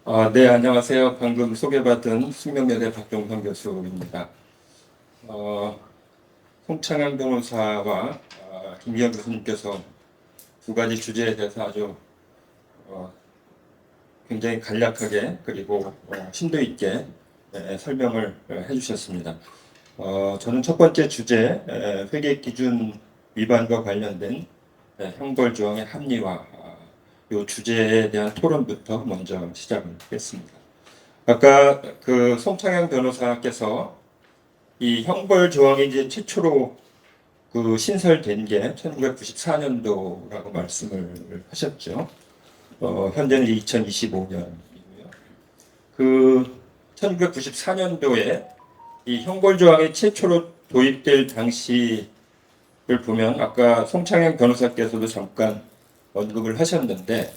네, 안녕하세요. 방금 소개받은 숙명여대 박종성 교수입니다. 어, 송창현 변호사와 김기현 교수님께서 두 가지 주제에 대해서 아주 어, 굉장히 간략하게 그리고 심도 있게 설명을 해주셨습니다. 저는 첫 번째 주제, 회계 기준 위반과 관련된 형벌 조항의 합리화, 이 주제에 대한 토론부터 먼저 시작을 했습니다. 아까 그 송창현 변호사께서 이 형벌 조항이 이제 최초로 그 신설된 게 1994년도라고 말씀을 하셨죠. 현재는 2025년이고요. 그 1994년도에 이 형벌 조항이 최초로 도입될 당시를 보면 아까 송창현 변호사께서도 잠깐 언급을 하셨는데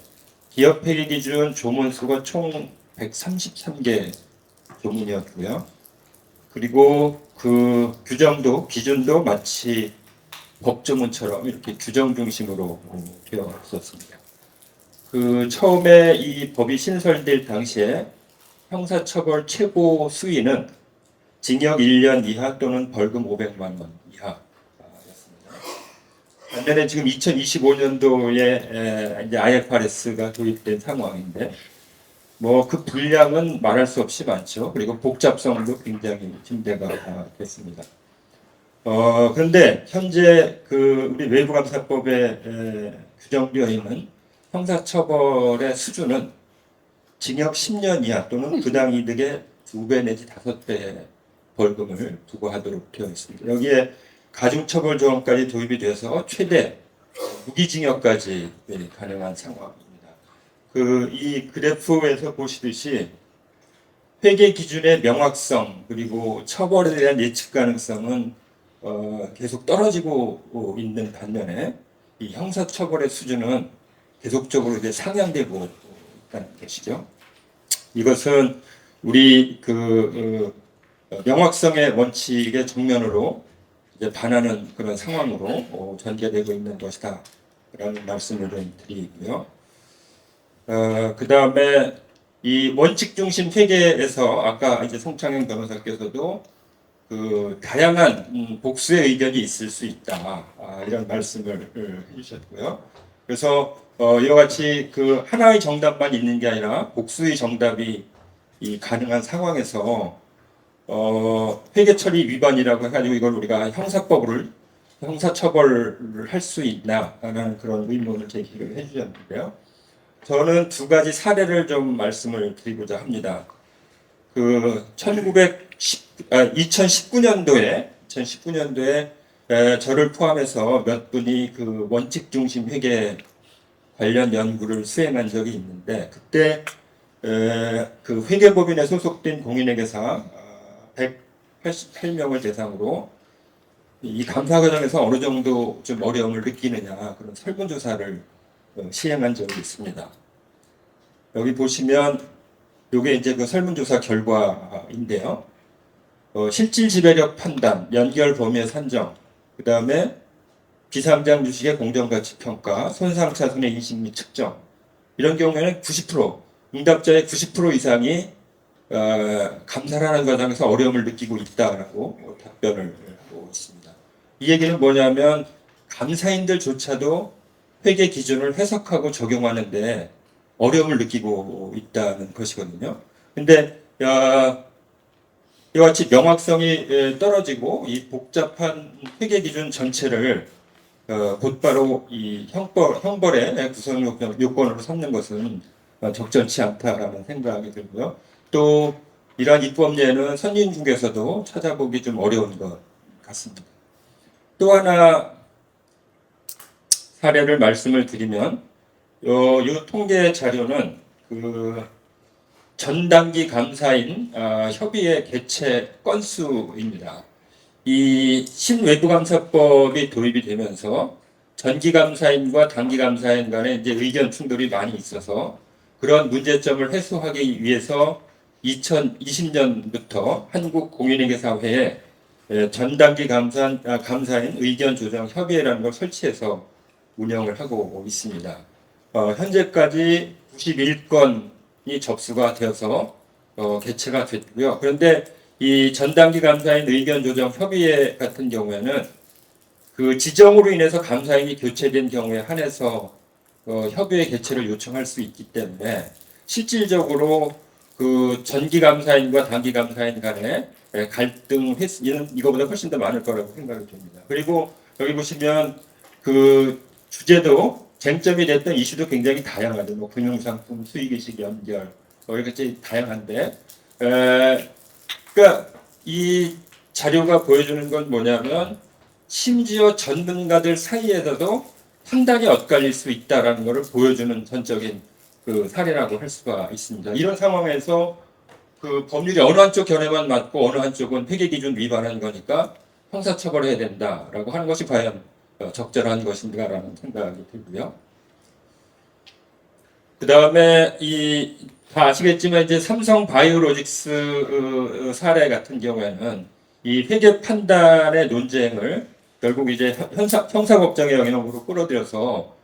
기업회계 기준 조문수가 총 133개 조문이었고요. 그리고 그 규정도 기준도 마치 법조문처럼 이렇게 규정 중심으로 되어 있었습니다. 그 처음에 이 법이 신설될 당시에 형사처벌 최고 수위는 징역 1년 이하 또는 벌금 500만 원 이하였습니다. 반면에 지금 2025년도에 이제 IFRS가 도입된 상황인데 뭐 그 분량은 말할 수 없이 많죠. 그리고 복잡성도 굉장히 증대가 됐습니다. 그런데 현재 그 우리 외부감사법에 규정되어 있는 형사처벌의 수준은 징역 10년 이하 또는 부당이득의 2배 내지 5배 벌금을 부과하도록 되어 있습니다. 여기에 가중처벌 조항까지 도입이 돼서 최대 무기징역까지 가능한 상황입니다. 이 그래프에서 보시듯이 회계 기준의 명확성 그리고 처벌에 대한 예측 가능성은 계속 떨어지고 있는 반면에 이 형사처벌의 수준은 계속적으로 이제 상향되고 있다는 것이죠. 이것은 우리 명확성의 원칙의 정면으로 이제 반하는 그런 상황으로 전개되고 있는 것이다. 라는 말씀을 좀 드리고요. 그 다음에 이 원칙 중심 회계에서 아까 이제 송창현 변호사께서도 그 다양한 복수의 의견이 있을 수 있다. 이런 말씀을 해주셨고요. 그래서 이와 같이 그 하나의 정답만 있는 게 아니라 복수의 정답이 가능한 상황에서 회계 처리 위반이라고 해가지고 이걸 우리가 형사처벌을 할 수 있나라는 그런 의문을 제기를 해주셨는데요. 저는 두 가지 사례를 좀 말씀을 드리고자 합니다. 2019년도에 저를 포함해서 몇 분이 그 원칙 중심 회계 관련 연구를 수행한 적이 있는데 그때 그 회계법인에 소속된 공인회계사 188명을 대상으로 이 감사 과정에서 어느 정도 좀 어려움을 느끼느냐 그런 설문조사를 시행한 적이 있습니다. 여기 보시면 이게 이제 그 설문조사 결과인데요. 실질 지배력 판단, 연결 범위의 산정, 그 다음에 비상장 주식의 공정가치 평가, 손상 차손의 인식 및 측정 이런 경우에는 90% 응답자의 90% 이상이 감사를 하는 과정에서 어려움을 느끼고 있다라고 답변을 하고 있습니다. 이 얘기는 뭐냐면 감사인들조차도 회계 기준을 해석하고 적용하는데 어려움을 느끼고 있다는 것이거든요. 근데 이와 같이 명확성이 떨어지고 이 복잡한 회계 기준 전체를 곧바로 이 형벌의 구성 요건으로 삼는 것은 적절치 않다라는 생각이 들고요. 또 이러한 입법례는 선진 중에서도 찾아보기 좀 어려운 것 같습니다. 또 하나 사례를 말씀을 드리면 이 통계 자료는 그 전단기 감사인 협의회 개최 건수입니다. 이 신외부감사법이 도입이 되면서 전기감사인과 단기감사인 간에 이제 의견 충돌이 많이 있어서 그런 문제점을 해소하기 위해서 2020년부터 한국공인회계사회에 전단기 감사인 의견조정협의회라는 걸 설치해서 운영을 하고 있습니다. 현재까지 91건 접수가 되어서 개최가 됐고요. 그런데 이 전당기 감사인 의견 조정 협의회 같은 경우에는 그 지정으로 인해서 감사인이 교체된 경우에 한해서 협의회 개최를 요청할 수 있기 때문에 실질적으로 그 전기 감사인과 단기 감사인 간의 갈등 횟수는 이거보다 훨씬 더 많을 거라고 생각이 듭니다. 그리고 여기 보시면 그 주제도 쟁점이 됐던 이슈도 굉장히 다양하죠. 뭐 금융상품 수익의식 연결 이렇게 다양한데 그러니까 이 자료가 보여주는 건 뭐냐면 심지어 전문가들 사이에서도 상당히 엇갈릴 수 있다라는 것을 보여주는 전적인 그 사례라고 할 수가 있습니다. 이런 상황에서 그 법률이 어느 한쪽 견해만 맞고 어느 한쪽은 회계 기준 위반한 거니까 형사처벌해야 된다라고 하는 것이 과연 적절한 것인가라는 생각이 들고요. 그 다음에 다 아시겠지만 이제 삼성 바이오로직스 사례 같은 경우에는 이 회계 판단의 논쟁을 결국 이제 형사법정의 영역으로 끌어들여서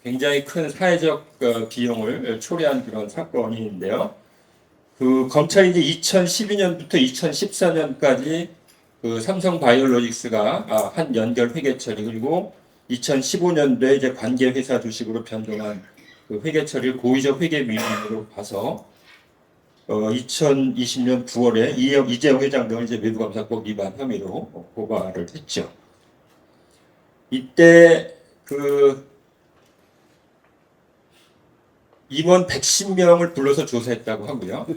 굉장히 큰 사회적 비용을 초래한 그런 사건인데요. 그 검찰이 이제 2012년부터 2014년까지 그 삼성 바이오로직스가 한 연결 회계 처리 그리고 2015년도에 이제 관계 회사 주식으로 변동한 그 회계 처리를 고의적 회계 위반으로 봐서 2020년 9월에 이재용 회장 등을 이제 외부감사법 위반 혐의로 고발을 했죠. 이때 그 임원 110명을 불러서 조사했다고 하고요.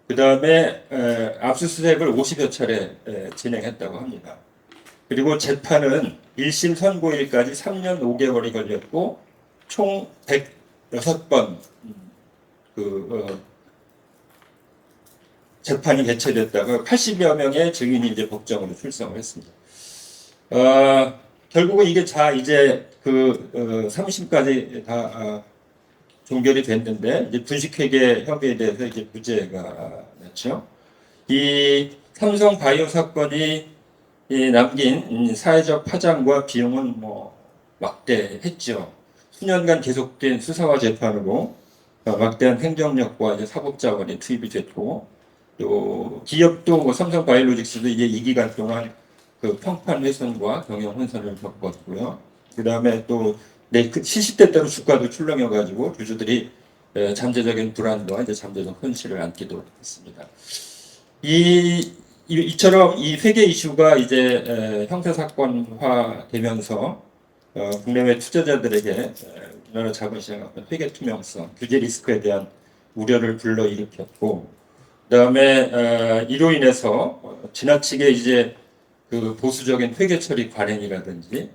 그 다음에 압수수색을 50여 차례 진행했다고 합니다. 그리고 재판은 1심 선고일까지 3년 5개월이 걸렸고 총 106번 재판이 개최됐다고 80여 명의 증인이 이제 법정으로 출석을 했습니다. 결국은 이게 이제 3심까지 다 종결이 됐는데 이제 분식회계 혐의에 대해서 이제 무죄가 났죠. 이 삼성 바이오 사건이 남긴 사회적 파장과 비용은 뭐 막대했죠. 수년간 계속된 수사와 재판으로 막대한 행정력과 이제 사법자원이 투입이 됐고 또 기업도 뭐 삼성 바이오로직스도 이제 이 기간 동안 그 평판 훼손과 경영 혼선을 겪었고요. 그 다음에 또 시시때 따로 주가도 출렁여가지고 주주들이 잠재적인 불안과 이제 잠재적 손실을 안기도 했습니다. 이처럼 이 회계 이슈가 이제 형사 사건화 되면서 국내외 투자자들에게 우리나라 자본시장 어떤 회계 투명성, 규제 리스크에 대한 우려를 불러일으켰고, 그다음에 이로 인해서 지나치게 이제 그 보수적인 회계 처리 관행이라든지,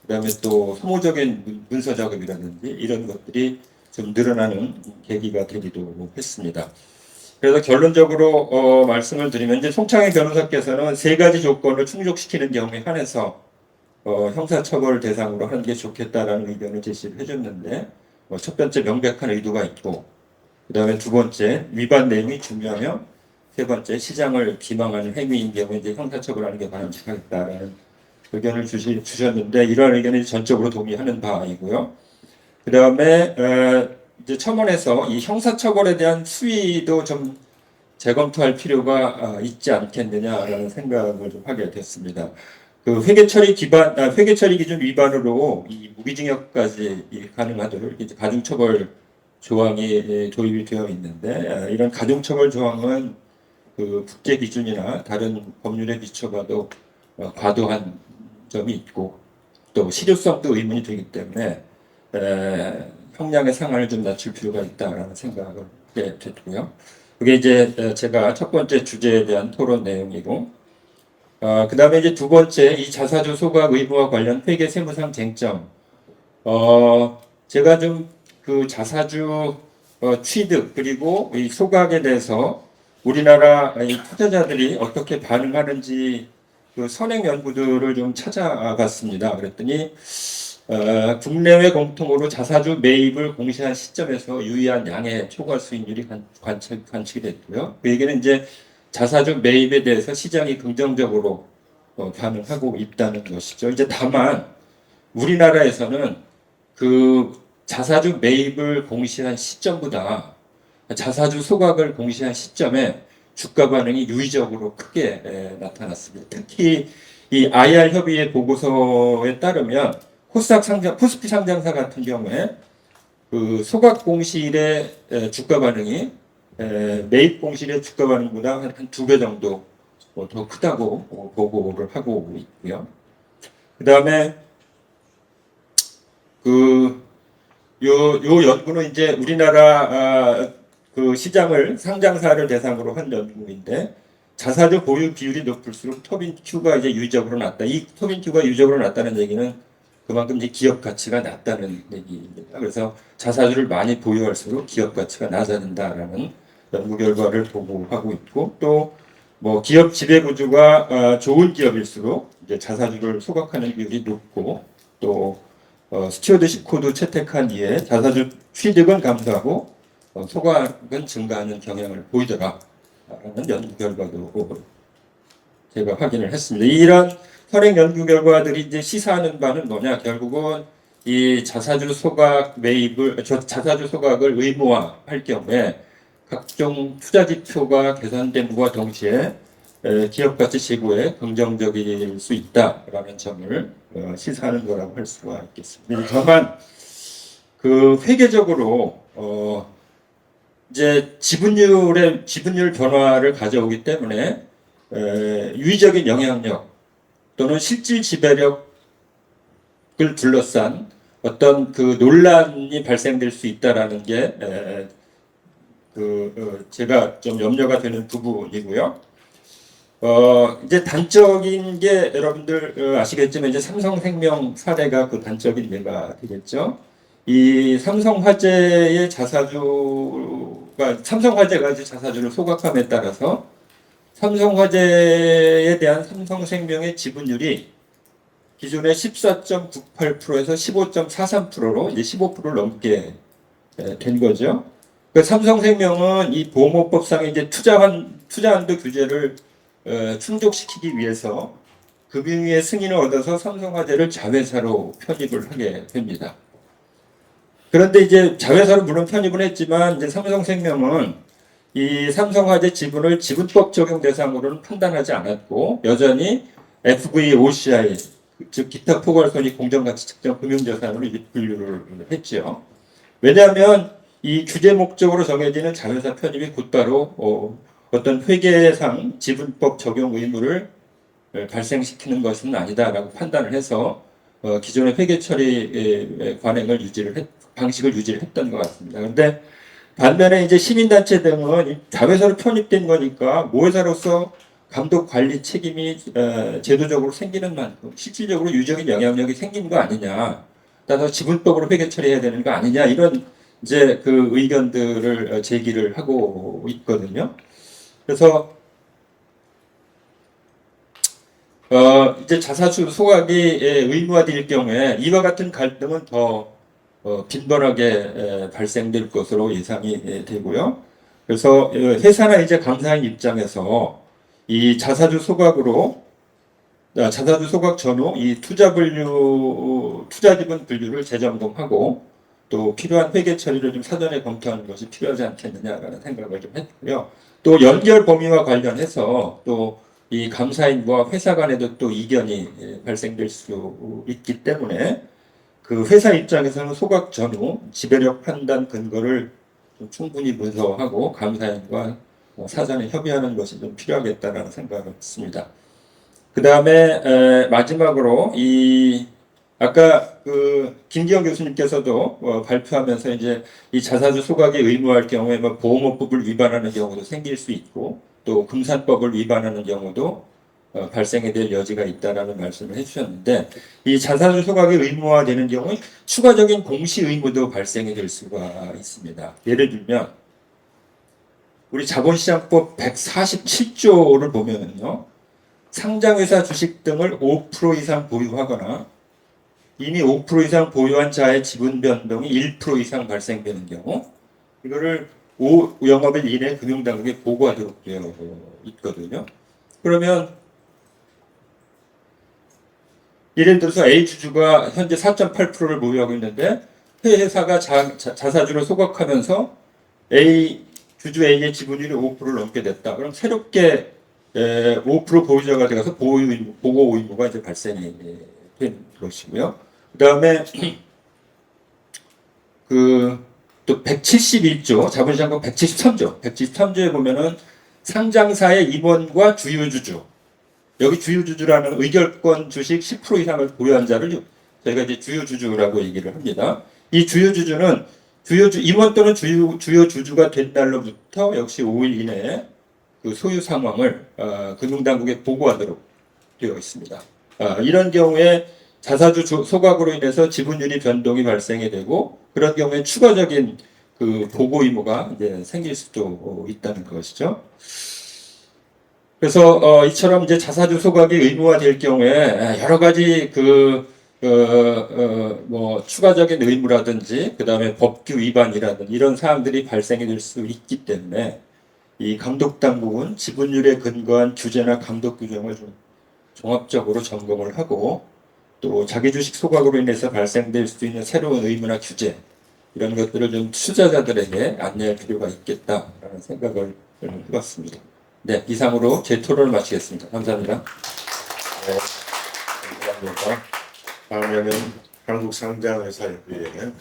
그다음에 또 소모적인 문서 작업이라든지 이런 것들이 좀 늘어나는 계기가 되기도 했습니다. 그래서 결론적으로 말씀을 드리면 이제 송창희 변호사께서는 세 가지 조건을 충족시키는 경우에 한해서 형사처벌 대상으로 하는 게 좋겠다라는 의견을 제시를 해줬는데 첫 번째 명백한 의도가 있고 그 다음에 두 번째 위반 내용이 중요하며 세 번째 시장을 비방하는 행위인 경우에 이제 형사처벌하는 게 바람직하겠다라는 의견을 주셨는데 이러한 의견을 전적으로 동의하는 바이고요. 그 다음에 이제 첨언해서 이 형사처벌에 대한 수위도 좀 재검토할 필요가 있지 않겠느냐라는 생각을 좀 하게 됐습니다. 그 회계처리 기준 위반으로 이 무기징역까지 가능하도록 이제 가중처벌 조항이 도입이 되어 있는데 이런 가중처벌 조항은 그 국제 기준이나 다른 법률에 비춰봐도 과도한 점이 있고 또 실효성도 의문이 되기 때문에 형량의 상한을 좀 낮출 필요가 있다라는 생각을 하게 됐고요. 그게 이제 제가 첫 번째 주제에 대한 토론 내용이고, 그 다음에 이제 두 번째 이 자사주 소각 의무와 관련 회계 세무상 쟁점. 제가 좀 그 자사주 취득 그리고 이 소각에 대해서 우리나라 이 투자자들이 어떻게 반응하는지 그 선행 연구들을 좀 찾아봤습니다. 그랬더니 국내외 공통으로 자사주 매입을 공시한 시점에서 유의한 양의 초과 수익률이 관측이 됐고요. 그 얘기는 이제 자사주 매입에 대해서 시장이 긍정적으로 반응하고 있다는 것이죠. 이제 다만 우리나라에서는 그 자사주 매입을 공시한 시점보다 자사주 소각을 공시한 시점에 주가 반응이 유의적으로 크게 나타났습니다. 특히 이 IR 협의회 보고서에 따르면 코스피 상장사 같은 경우에 그 소각 공시일의 주가 반응이 매입 공시일의 주가 반응보다 한 2배 정도 더 크다고 보고를 하고 있고요. 그 다음에 요 연구는 이제 우리나라 그 시장을 상장사를 대상으로 한 연구인데 자사주 보유 비율이 높을수록 토빈 Q가 이제 유의적으로 낮다. 이 토빈 Q가 유의적으로 낮다는 얘기는 그만큼 이제 기업 가치가 낮다는 얘기입니다. 그래서 자사주를 많이 보유할수록 기업 가치가 낮아진다라는 연구 결과를 보고하고 있고 또 뭐 기업 지배 구조가 좋은 기업일수록 이제 자사주를 소각하는 비율이 높고 또 스튜어드십 코드 채택한 이에 자사주 취득은 감소하고 소각은 증가하는 경향을 보이더라라는 연구 결과도 제가 확인을 했습니다. 이런 선행 연구 결과들이 이제 시사하는 바는 뭐냐? 결국은 이 자사주 소각 자사주 소각을 의무화할 경우에 각종 투자 지표가 개선됨과 동시에 기업 가치 제고에 긍정적일 수 있다라는 점을 시사하는 거라고 할 수가 있겠습니다. 다만 그 회계적으로 이제 지분율 변화를 가져오기 때문에 유의적인 영향력 또는 실질 지배력을 둘러싼 어떤 그 논란이 발생될 수 있다라는 게 제가 좀 염려가 되는 부분이고요. 이제 단적인 게 여러분들 아시겠지만 이제 삼성생명 사례가 그 단적인 예가 되겠죠. 이 삼성화재의 삼성화재가 이제 자사주를 소각함에 따라서 삼성화재에 대한 삼성생명의 지분율이 기존의 14.98%에서 15.43%로 이제 15%를 넘게 된 거죠. 그 삼성생명은 이 보험업법상의 이제 투자한도 규제를 충족시키기 위해서 금융위의 승인을 얻어서 삼성화재를 자회사로 편입을 하게 됩니다. 그런데 이제 자회사로 물론 편입을 했지만 이제 삼성생명은 이 삼성화재 지분을 지분법 적용 대상으로는 판단하지 않았고 여전히 FVOCI 즉 기타 포괄손익 공정가치 측정 금융자산으로 분류를 했죠. 왜냐하면 이 규제 목적으로 정해지는 자회사 편입이 곧바로 어떤 회계상 지분법 적용 의무를 발생시키는 것은 아니다라고 판단을 해서 기존의 회계 처리 방식을 유지를 했던 것 같습니다. 그런데 반면에 이제 시민단체 등은 자회사로 편입된 거니까 모회사로서 감독 관리 책임이 제도적으로 생기는 만큼 실질적으로 유적인 영향력이 생기는 거 아니냐. 따라서 지분법으로 회계 처리해야 되는 거 아니냐. 이런 이제 그 의견들을 제기를 하고 있거든요. 그래서 이제 자사주 소각이 의무화될 경우에 이와 같은 갈등은 더 빈번하게 발생될 것으로 예상이 되고요. 그래서 회사나 이제 감사인 입장에서 이 자사주 소각 전후 이 투자 지분 분류를 재점검하고 또 필요한 회계 처리를 좀 사전에 검토하는 것이 필요하지 않겠느냐라는 생각을 좀 했고요. 또 연결 범위와 관련해서 또 이 감사인과 회사 간에도 또 이견이 발생될 수 있기 때문에 그 회사 입장에서는 소각 전후 지배력 판단 근거를 좀 충분히 문서하고 감사인과 사전에 협의하는 것이 좀 필요하겠다라는 생각을 했습니다. 그 다음에 마지막으로 아까 그 김기영 교수님께서도 발표하면서 이제 이 자사주 소각이 의무화할 경우에 뭐 보험업법을 위반하는 경우도 생길 수 있고 또 금산법을 위반하는 경우도 발생이 될 여지가 있다라는 말씀을 해주셨는데 이 자사주 소각이 의무화되는 경우 추가적인 공시 의무도 발생이 될 수가 있습니다. 예를 들면 우리 자본시장법 147조를 보면요. 상장회사 주식 등을 5% 이상 보유하거나 이미 5% 이상 보유한 자의 지분 변동이 1% 이상 발생되는 경우 이거를 5영업일 이내 금융당국에 보고하도록 되어 있거든요. 그러면 예를 들어서 A 주주가 현재 4.8%를 보유하고 있는데 회사가 자사주를 소각하면서 A 주주 A의 지분율이 5%를 넘게 됐다. 그럼 새롭게 5% 보유자가 되어서 보고 의무가 이제 발생이 된 것이고요. 그 다음에 또 171조 자본시장법 173조에 보면은 상장사의 임원과 주유주주, 여기 주유주주라는 의결권 주식 10% 이상을 보유한 자를 저희가 이제 주유주주라고 얘기를 합니다. 이 주유주주는 임원 또는 주요주주가 된 날로부터 역시 5일 이내에 그 소유 상황을 금융당국에 보고하도록 되어 있습니다. 이런 경우에 자사주 소각으로 인해서 지분율이 변동이 발생이 되고, 그런 경우에 추가적인 그 보고 의무가 이제 생길 수도 있다는 것이죠. 그래서 이처럼 이제 자사주 소각이 의무화될 경우에 여러 가지 뭐 추가적인 의무라든지 그 다음에 법규 위반이라든지 이런 사항들이 발생이 될 수 있기 때문에 이 감독당국은 지분율에 근거한 규제나 감독 규정을 좀 종합적으로 점검을 하고, 또 자기 주식 소각으로 인해서 발생될 수 있는 새로운 의무나 규제 이런 것들을 좀 투자자들에게 안내할 필요가 있겠다라는 생각을 해봤습니다. 네, 이상으로 제 토론을 마치겠습니다. 감사합니다. 네, 감사합니다. 다음에는 한국상장회사협의회